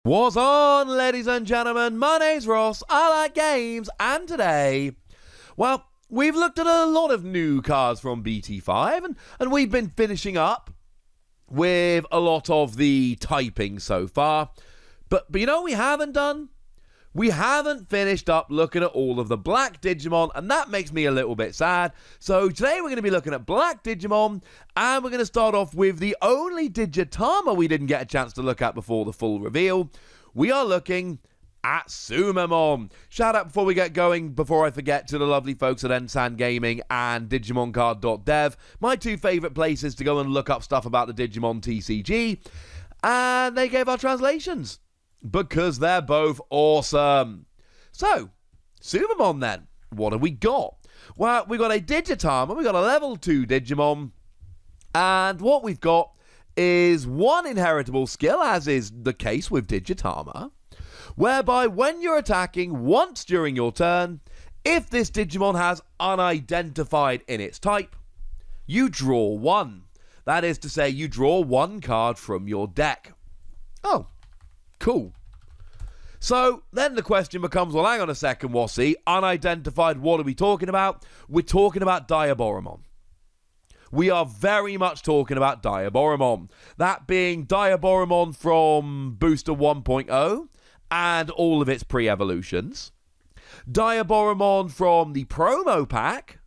What's on, ladies and gentlemen? My name's Ross, I like games, and today, well, we've looked at a lot of new cards from BT5, and we've been finishing up with a lot of the typing so far. But you know what we haven't done? We haven't finished up looking at all of the black Digimon, and that makes me a little bit sad. So today we're going to be looking at black Digimon, and we're going to start off with the only Digitama we didn't get a chance to look at before the full reveal. We are looking at Suerimon. Shout out before we get going, before I forget, to the lovely folks at Ensan Gaming and DigimonCard.dev, my two favourite places to go and look up stuff about the Digimon TCG, and they gave our translations, because they're both awesome. So, Suerimon then. What have we got? Well, we got a Digitama, we got a level 2 Digimon, and what we've got is one inheritable skill, as is the case with Digitama, whereby when you're attacking once during your turn, if this Digimon has unidentified in its type, you draw one. That is to say, you draw one card from your deck. Oh, cool. So then the question becomes, well, hang on a second, Wassy. Unidentified, what are we talking about? We're talking about Diaboromon. We are very much talking about Diaboromon. That being Diaboromon from Booster 1.0 and all of its pre-evolutions. Diaboromon from the promo pack,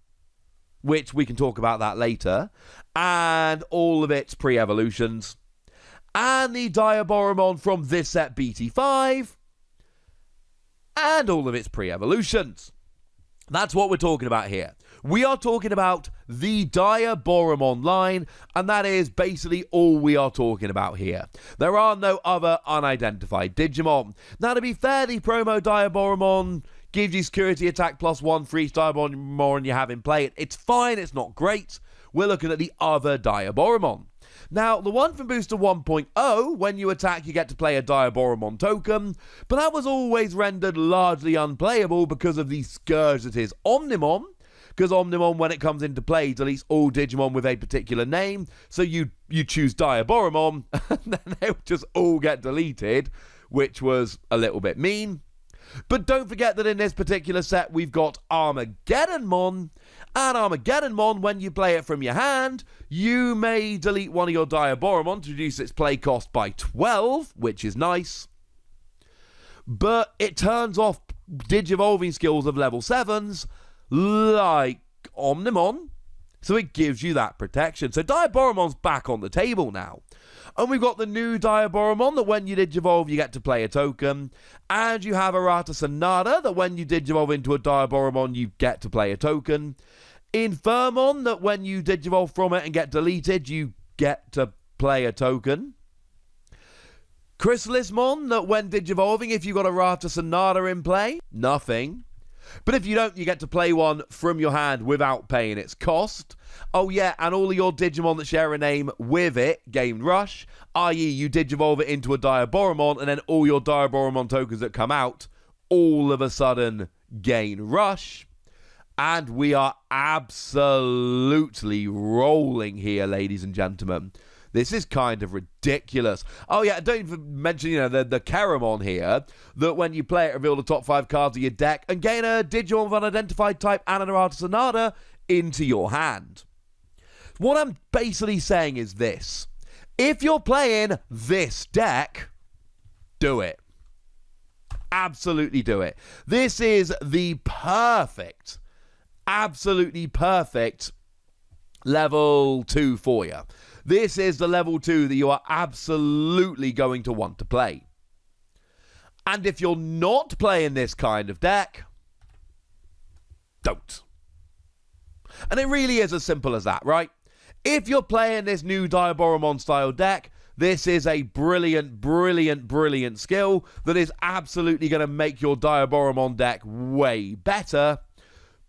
which we can talk about that later, and all of its pre-evolutions. And the Diaboromon from this set BT5 and all of its pre-evolutions. That's what we're talking about here. We are talking about the Diaboromon line, and that is basically all we are talking about here. There are no other unidentified Digimon. Now, to be fair, the promo Diaboromon gives you security attack +1 for each Diaboromon you have in play. It's fine, it's not great. We're looking at the other Diaboromon. Now, the one from Booster 1.0, when you attack, you get to play a Diaboromon token, but that was always rendered largely unplayable because of the scourge that is Omnimon, because Omnimon, when it comes into play, deletes all Digimon with a particular name, so you choose Diaboromon, and then they would just all get deleted, which was a little bit mean. But don't forget that in this particular set, we've got Armageddonmon, and Armageddonmon, when you play it from your hand, you may delete one of your Diaboromon to reduce its play cost by 12, which is nice. But it turns off Digivolving skills of level 7s, like Omnimon, so it gives you that protection. So Diaboromon's back on the table now. And we've got the new Diaboromon that when you Digivolve, you get to play a token. And you have Arata Sonata that when you Digivolve into a Diaboromon, you get to play a token. Infirmon that when you Digivolve from it and get deleted, you get to play a token. Chrysalismon that when Digivolving, if you've got Arata Sonata in play, nothing. But if you don't, you get to play one from your hand without paying its cost. Oh yeah, and all of your Digimon that share a name with it gain Rush, i.e. you Digivolve it into a Diaboromon, and then all your Diaboromon tokens that come out all of a sudden gain Rush. And we are absolutely rolling here, ladies and gentlemen. This is kind of ridiculous. Oh yeah, don't even mention, the Keramon here, that when you play it, reveal the top 5 cards of your deck and gain a Digimon of unidentified type and an Arata Sonata into your hand. What I'm basically saying is this. If you're playing this deck, do it. Absolutely do it. This is the perfect, absolutely perfect level 2 for you. This is the level 2 that you are absolutely going to want to play. And if you're not playing this kind of deck, don't. And it really is as simple as that, right? If you're playing this new Diaboromon style deck, this is a brilliant, brilliant, brilliant skill that is absolutely going to make your Diaboromon deck way better,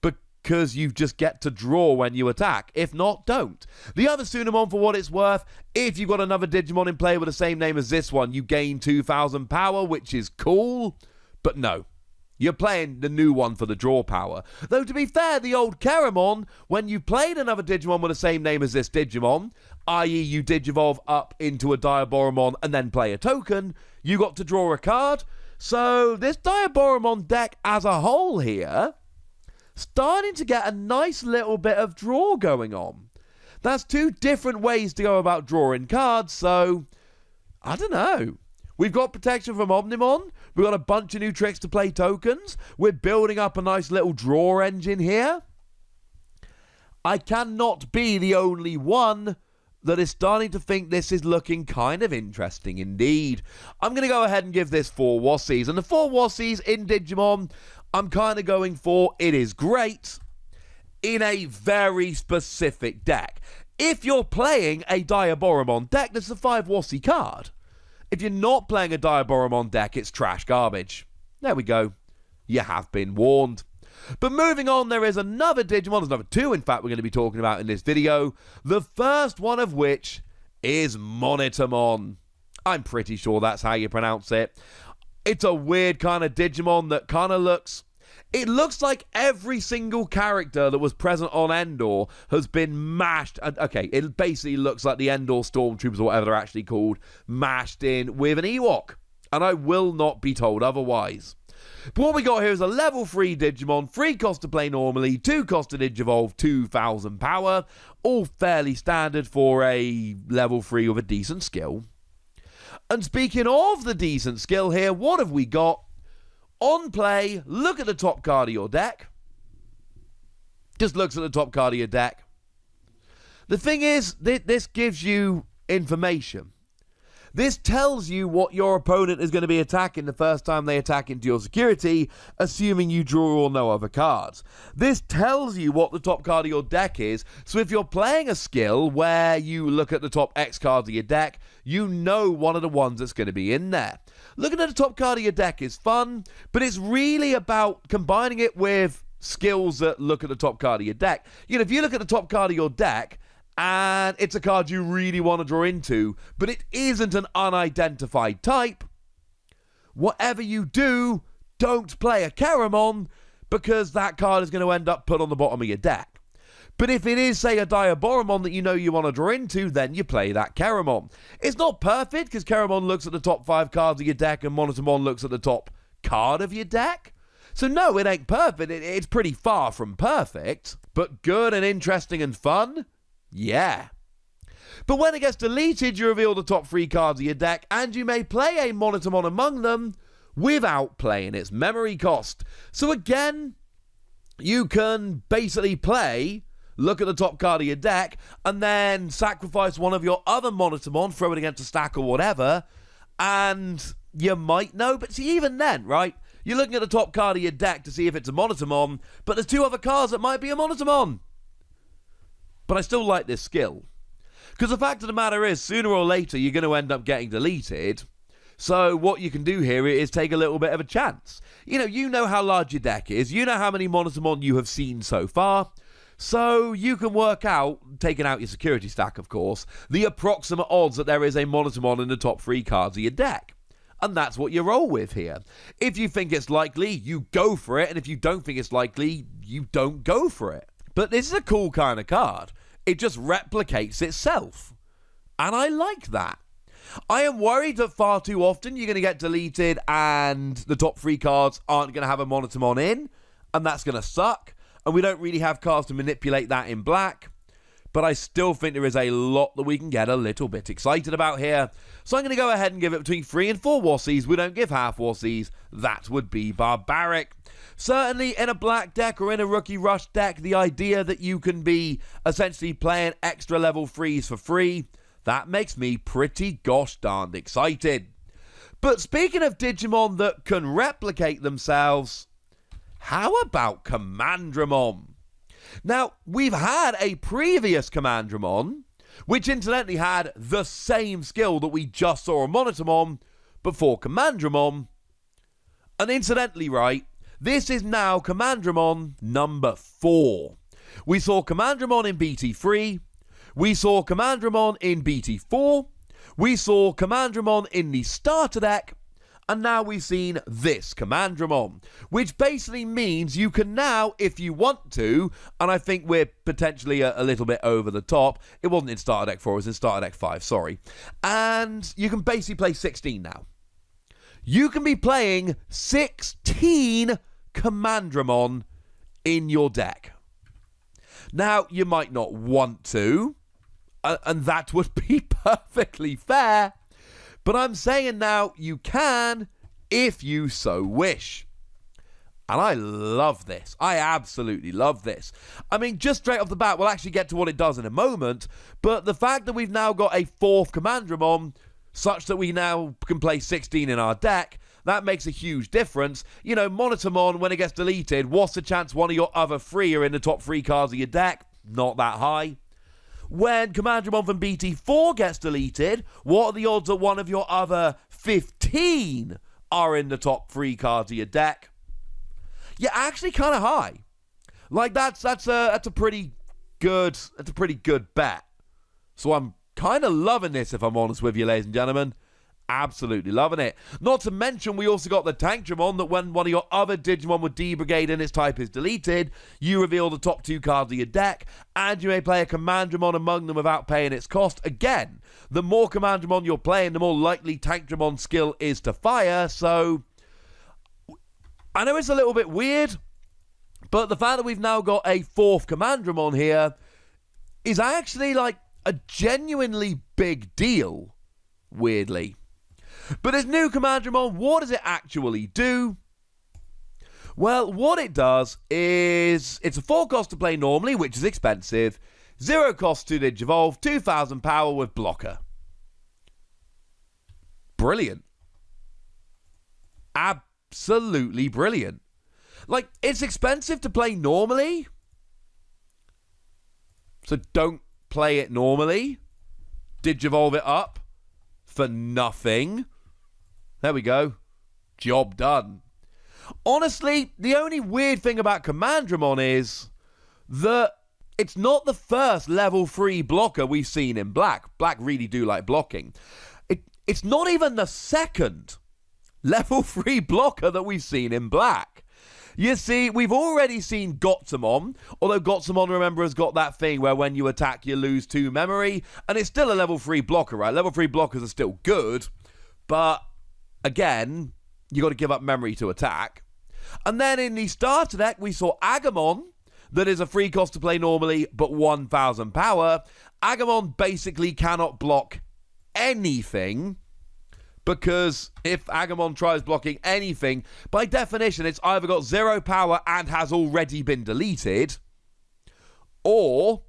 because you just get to draw when you attack. If not, don't. The other Suerimon, for what it's worth, if you've got another Digimon in play with the same name as this one, you gain 2,000 power, which is cool, but no. You're playing the new one for the draw power. Though, to be fair, the old Keramon, when you played another Digimon with the same name as this Digimon, i.e. you Digivolve up into a Diaboromon and then play a token, you got to draw a card. So this Diaboromon deck as a whole here, starting to get a nice little bit of draw going on. That's two different ways to go about drawing cards, so I don't know. We've got protection from Omnimon. We've got a bunch of new tricks to play tokens. We're building up a nice little draw engine here. I cannot be the only one that is starting to think this is looking kind of interesting indeed. I'm going to go ahead and give this 4 Wossies. And the 4 Wossies in Digimon, I'm kind of going for it is great in a very specific deck. If you're playing a Diaboromon deck, this is a 5 Wossie card. If you're not playing a Diaboromon deck, it's trash garbage. There we go. You have been warned. But moving on, there is another Digimon. There's another 2, in fact, we're going to be talking about in this video. The first one of which is Monitormon. I'm pretty sure that's how you pronounce it. It's a weird kind of Digimon that kind of looks... It looks like every single character that was present on Endor has been mashed. Okay, it basically looks like the Endor Stormtroopers, or whatever they're actually called, mashed in with an Ewok. And I will not be told otherwise. But what we got here is a level 3 Digimon, 3 cost to play normally, 2 cost to Digivolve, 2,000 power. All fairly standard for a level 3 with a decent skill. And speaking of the decent skill here, what have we got? On play, look at the top card of your deck. Just looks at the top card of your deck. The thing is, this gives you information. This tells you what your opponent is going to be attacking the first time they attack into your security, assuming you draw or no other cards. This tells you what the top card of your deck is, so if you're playing a skill where you look at the top X cards of your deck, you know one of the ones that's going to be in there. Looking at the top card of your deck is fun, but it's really about combining it with skills that look at the top card of your deck. You know, if you look at the top card of your deck, and it's a card you really want to draw into, but it isn't an unidentified type, whatever you do, don't play a Keramon, because that card is going to end up put on the bottom of your deck. But if it is, say, a Diaboromon that you know you want to draw into, then you play that Keramon. It's not perfect, because Keramon looks at the top 5 cards of your deck, and Monitormon looks at the top card of your deck. So no, it ain't perfect. It's pretty far from perfect, but good and interesting and fun. Yeah. But when it gets deleted, you reveal the top 3 cards of your deck, and you may play a Monitormon among them without playing its memory cost. So again, you can basically play, look at the top card of your deck, and then sacrifice one of your other Monitormon, throw it against a stack or whatever, and you might know. But see, even then, right, you're looking at the top card of your deck to see if it's a Monitormon, but there's 2 other cards that might be a Monitormon. But I still like this skill. Because the fact of the matter is, sooner or later, you're going to end up getting deleted. So what you can do here is take a little bit of a chance. You know how large your deck is. You know how many Monitormon you have seen so far. So you can work out, taking out your security stack, of course, the approximate odds that there is a Monitormon in the top 3 cards of your deck. And that's what you roll with here. If you think it's likely, you go for it. And if you don't think it's likely, you don't go for it. But this is a cool kind of card. It just replicates itself. And I like that. I am worried that far too often you're going to get deleted and the top 3 cards aren't going to have a Monitormon in. And that's going to suck. And we don't really have cards to manipulate that in black. But I still think there is a lot that we can get a little bit excited about here. So I'm going to go ahead and give it between 3 and 4 Wossies. We don't give half Wossies. That would be barbaric. Certainly in a black deck or in a Rookie Rush deck, the idea that you can be essentially playing extra level 3s for free, that makes me pretty gosh darned excited. But speaking of Digimon that can replicate themselves, how about Commandramon? Now, we've had a previous Commandramon, which incidentally had the same skill that we just saw on Monitormon, but for Commandramon. And incidentally, right, this is now Commandramon number 4. We saw Commandramon in BT3, we saw Commandramon in BT4, we saw Commandramon in the starter deck, And now we've seen this Commandramon, which basically means you can now, if you want to, and I think we're potentially a little bit over the top. It wasn't in Starter Deck 4, it was in Starter Deck 5, sorry. And you can basically play 16 now. You can be playing 16 Commandramon in your deck. Now, you might not want to, and that would be perfectly fair. But I'm saying now you can if you so wish. And I love this. I absolutely love this. I mean, just straight off the bat, we'll actually get to what it does in a moment. But the fact that we've now got a 4th Commandramon, such that we now can play 16 in our deck, that makes a huge difference. You know, Monitormon, when it gets deleted, what's the chance one of your other 3 are in the top 3 cards of your deck? Not that high. When Commandramon from BT4 gets deleted, what are the odds that one of your other 15 are in the top 3 cards of your deck? Yeah, actually kind of high. Like that's a pretty good bet. So I'm kind of loving this, if I'm honest with you, ladies and gentlemen. Absolutely loving it. Not to mention, we also got the Tankdramon, that when one of your other Digimon with D-Brigade in its type is deleted, you reveal the top 2 cards of your deck, and you may play a Commandramon among them without paying its cost. Again, the more Commandramon you're playing, the more likely Tankdramon's skill is to fire, so I know it's a little bit weird, but the fact that we've now got a 4th Commandramon here is actually like a genuinely big deal, weirdly. But this new Commandramon, what does it actually do? Well, what it does is, it's a 4 cost to play normally, which is expensive, 0 cost to Digivolve, 2000 power with blocker. Brilliant. Absolutely brilliant. Like, it's expensive to play normally, so don't play it normally. Digivolve it up for nothing. There we go. Job done. Honestly, the only weird thing about Commandramon is that it's not the first level 3 blocker we've seen in Black. Black really do like blocking. It's not even the second level 3 blocker that we've seen in Black. You see, we've already seen Gotsumon, although Gotsumon, remember, has got that thing where when you attack, you lose 2 memory, and it's still a level 3 blocker, right? Level 3 blockers are still good, but again, you got to give up memory to attack. And then in the starter deck, we saw Agumon, that is a 3 cost to play normally, but 1000 power. Agumon basically cannot block anything, because if Agumon tries blocking anything, by definition, it's either got 0 power and has already been deleted, or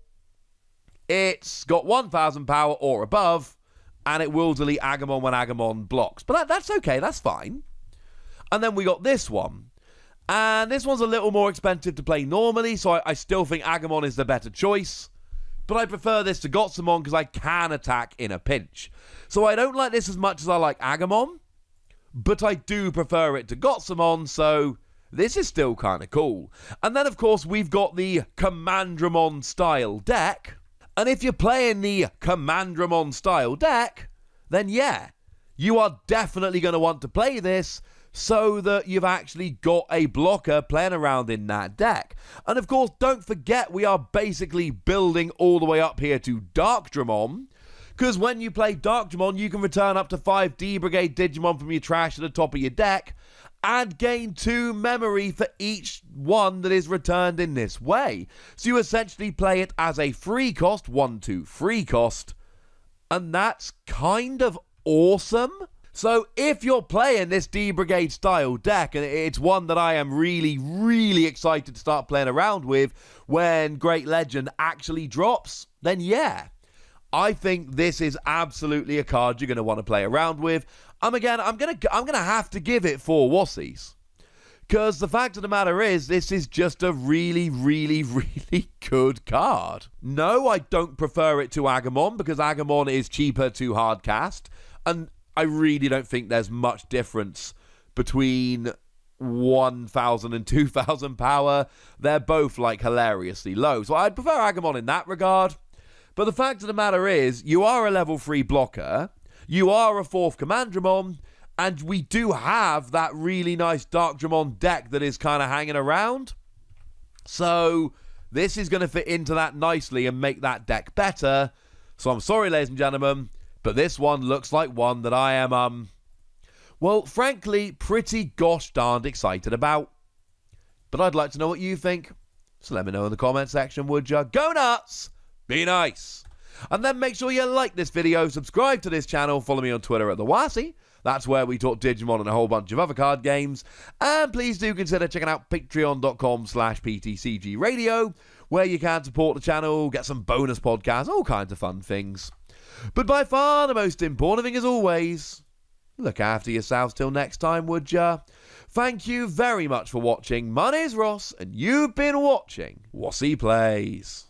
it's got 1000 power or above, and it will delete Agumon when Agumon blocks. But that's okay, that's fine. And then we got this one. And this one's a little more expensive to play normally, so I still think Agumon is the better choice. But I prefer this to Gotsumon because I can attack in a pinch. So I don't like this as much as I like Agumon, but I do prefer it to Gotsumon, so this is still kind of cool. And then, of course, we've got the Commandramon style deck. And if you're playing the Commandramon style deck, then yeah, you are definitely going to want to play this so that you've actually got a blocker playing around in that deck. And of course, don't forget, we are basically building all the way up here to Darkdramon, because when you play Darkdramon, you can return up to 5 D-Brigade Digimon from your trash to the top of your deck, and gain 2 memory for each one that is returned in this way. So you essentially play it as a free cost, 1/2 free cost, and that's kind of awesome. So if you're playing this D-Brigade style deck, and it's one that I am really, really excited to start playing around with when Great Legend actually drops, then yeah, I think this is absolutely a card you're going to want to play around with. I'm gonna have to give it 4 Wassies, because the fact of the matter is, this is just a really, really, really good card. No, I don't prefer it to Agumon, because Agumon is cheaper to hardcast, and I really don't think there's much difference between 1000 and 2000 power. They're both like hilariously low, so I'd prefer Agumon in that regard. But the fact of the matter is, you are a level 3 blocker, you are a 4th Commandramon, And we do have that really nice Diaboromon deck that is kind of hanging around. So this is going to fit into that nicely and make that deck better. So I'm sorry, ladies and gentlemen, but this one looks like one that I am, well, frankly, pretty gosh darned excited about. But I'd like to know what you think. So let me know in the comment section, would ya? Go nuts! Be nice! And then make sure you like this video, subscribe to this channel, follow me on Twitter at TheWasi. That's where we talk Digimon and a whole bunch of other card games. And please do consider checking out patreon.com/PTCG where you can support the channel, get some bonus podcasts, all kinds of fun things. But by far the most important thing, as always, look after yourselves till next time, would ya? Thank you very much for watching. My name's Ross, and you've been watching Wasi Plays.